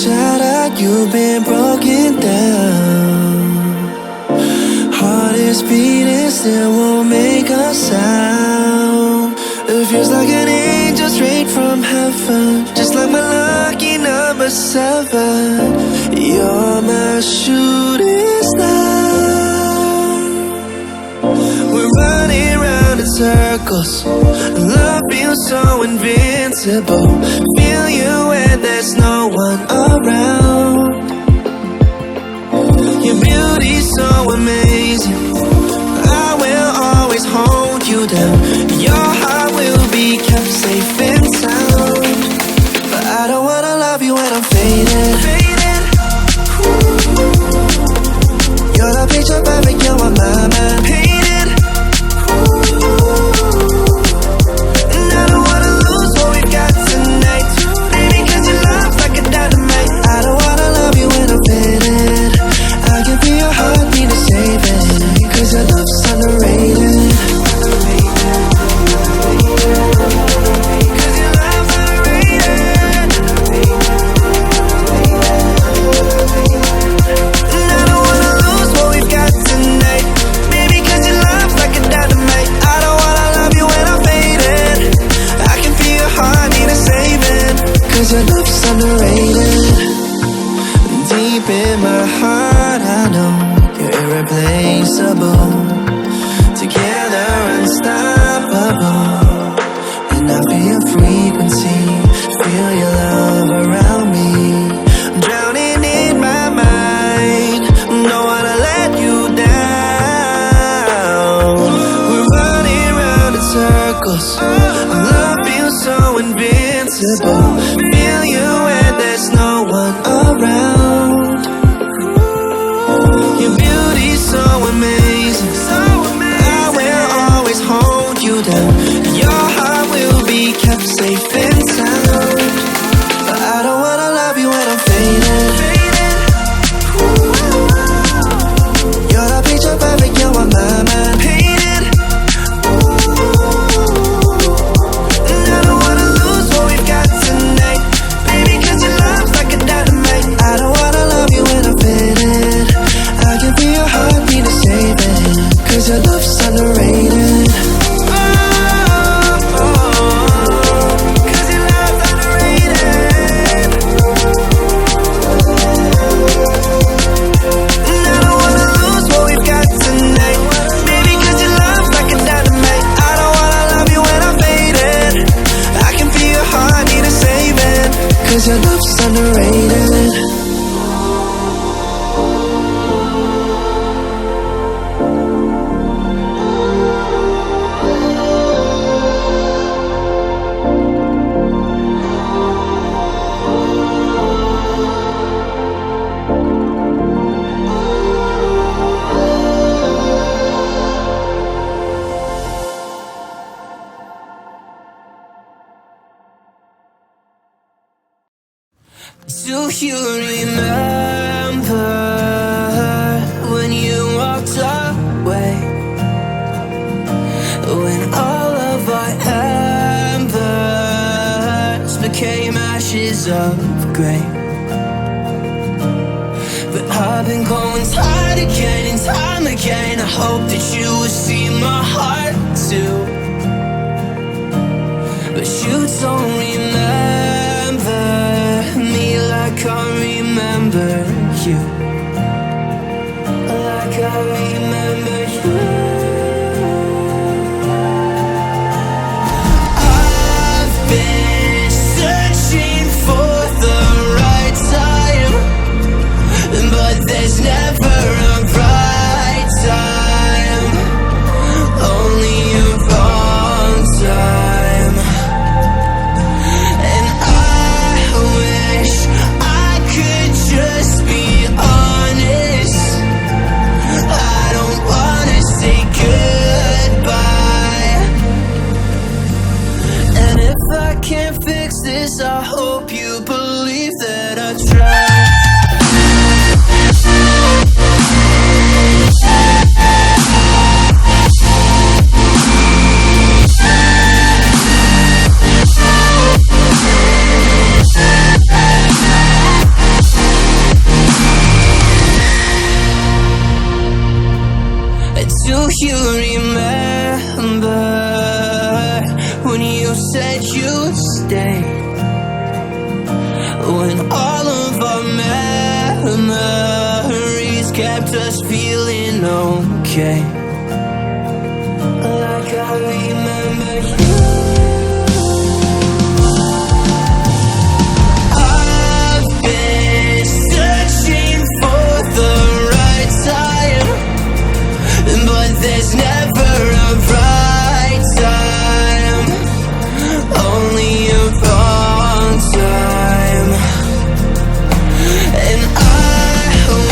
shattered, you've been broken down. Heart is beating, still won't make a sound. It feels like an angel straight from heaven, just like my lucky number 7. You're my shooting star. We're running round in circles, love feels so invincible. Feel you when there's no one around. Your beauty's so amazing, I will always hold you down. Your heart will be kept safe and sound. But I don't wanna love you when I'm faded. You're the picture perfect, you're on my mind. Painted. And I don't wanna lose what we've got tonight, baby, cause your love's like a dynamite. I don't wanna love you when I'm faded. I can feel your heartbeat to save it, cause your love's underrated. Your love's underrated. Deep in my heart, I know you're irreplaceable. Together, unstoppable. And I feel your frequency, feel your love around me. I'm drowning in my mind, don't wanna let you down. We're running round in circles, love feels so invincible. Feel you when there's no one around. Your beauty's so amazing, I will always hold you down. Your heart will be kept safe and sound. But I don't wanna love you when I'm faded. You're the picture perfect, you're on my mind. Painted. And I don't wanna lose what we've got tonight, baby, cause your love's like a dynamite. I don't wanna love you when I'm faded. I can feel your heartbeat to save it, cause your love's underrated. Cause your love's underrated. And I don't wanna lose what we've got tonight, baby, cause your love's like a dynamite. I don't wanna love you when I'm faded. I can feel your heart need a saving, cause your love's underrated. Do you remember when you walked away? When all of our embers became ashes of grey. But I've been going time again and time again. I hope that you will see my heart too. But you don't remember me like I remember you. Like I remember you. I've been searching for the right time, but there's never a right time, only a wrong time. And I wish I could just be honest. you remember when you said you'd stay, when all of our memories kept us feeling okay. Like I remember you. I've been searching for the right time, but there's never a right time, only a wrong time. And I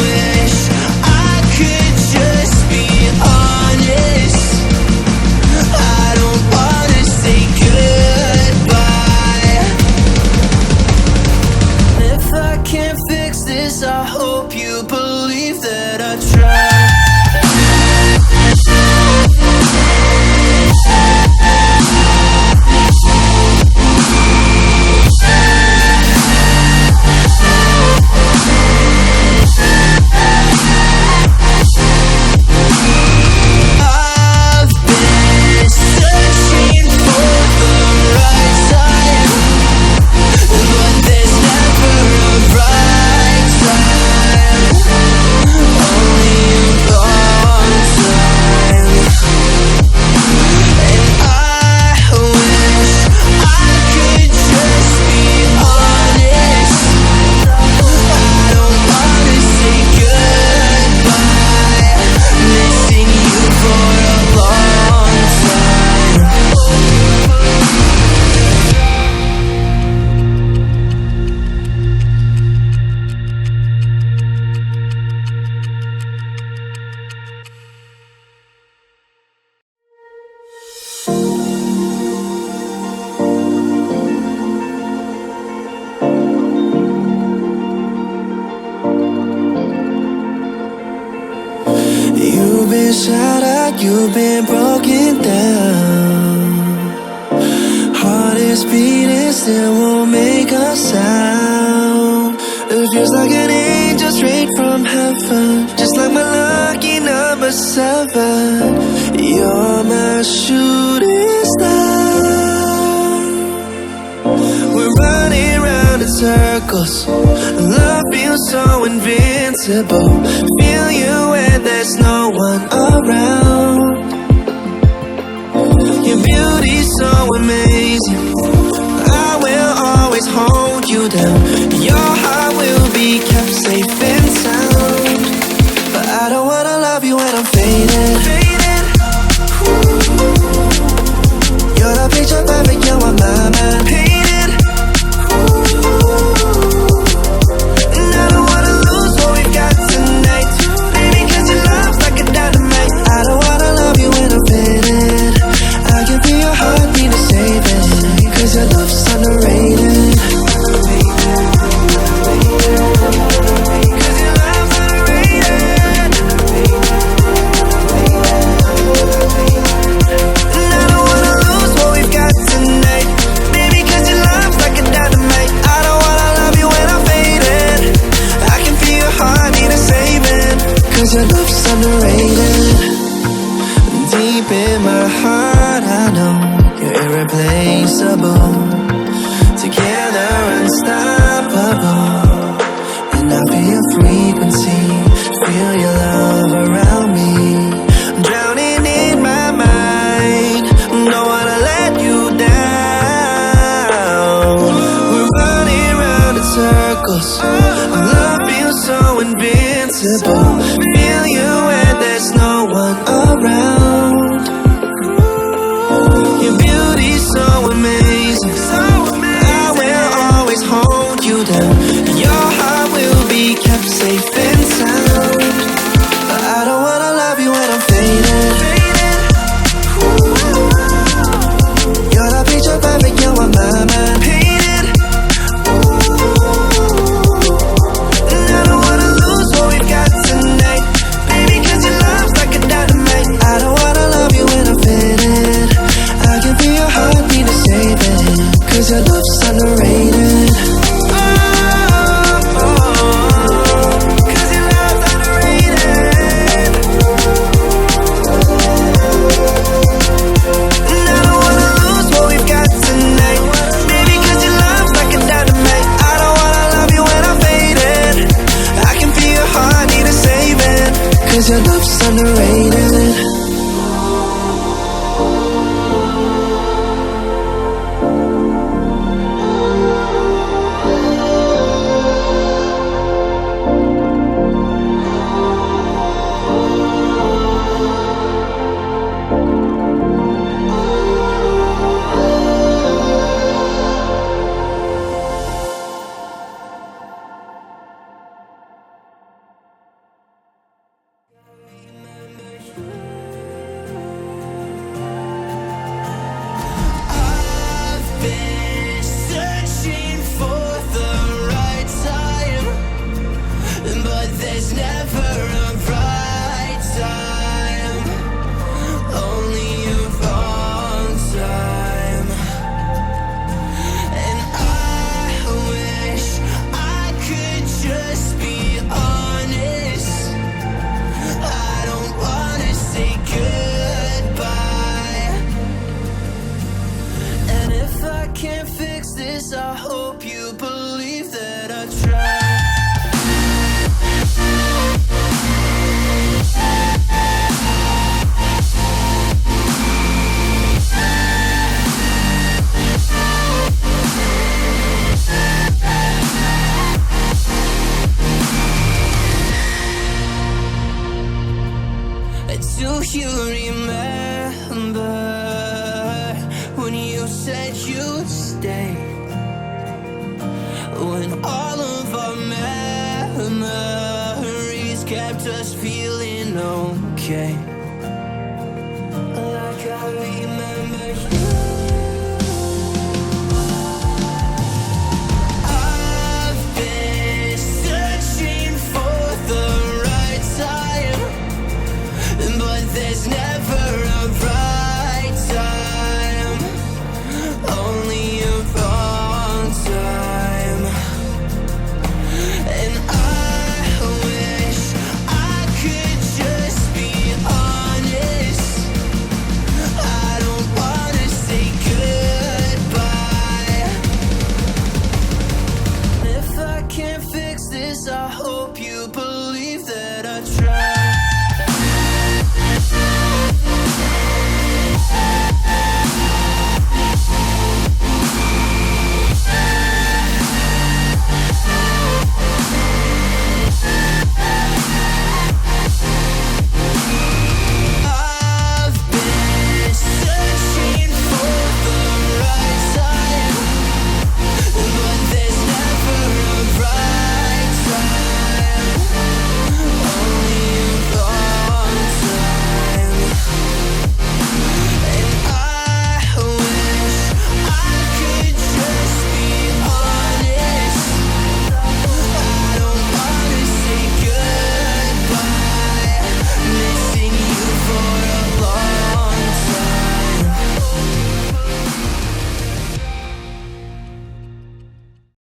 wish I could just be honest. I don't wanna say goodbye. If I can't fix this, I hope you believe that I tried. I've been searching for the right time, but there's never a right time, only a wrong time. And I wish I could just be honest. I don't wanna say goodbye, missing you for a long time. You've been shattered, you've been broken down. Heart is beating, still won't make a sound. It feels like an angel straight from heaven, just like my lucky number 7. You're my shooting star. We're running round in circles. Love feels so invincible. Feel you when there's no one around. Your beauty's so amazing. I will always hold you down. Your heart will be kept safe and sound. But I don't wanna love you when I'm faded. You're the picture perfect, you're on my mind. Painted. And I don't wanna lose what we've got tonight, baby, 'cause your love's like a dynamite. I don't wanna love you when I'm faded. I can feel your heartbeat to save it, 'cause your love's underrated. 'Cause your love's underrated. And I don't wanna lose what we've got tonight, baby, 'cause your love's like a dynamite. I don't wanna love you when I'm faded. I can feel your heartbeat to save it, 'cause your love's underrated. Deep in my heart, I know you're irreplaceable. Together, unstoppable. And I feel your frequency, feel your love around me. I'm drowning in my mind, don't wanna let you down. We're running round in circles. Our love feels so invincible. Feel you when there's no one around. Your beauty's so amazing. 'cause your love's underrated. Been searching for the right time, but there's never a right time, only a wrong time. And I wish I could just be honest. I don't wanna say goodbye. And if I can't fix this, I hope you believe that I tried. Do you remember when you said you'd stay? When all of our memories kept us feeling okay. Like I remember you.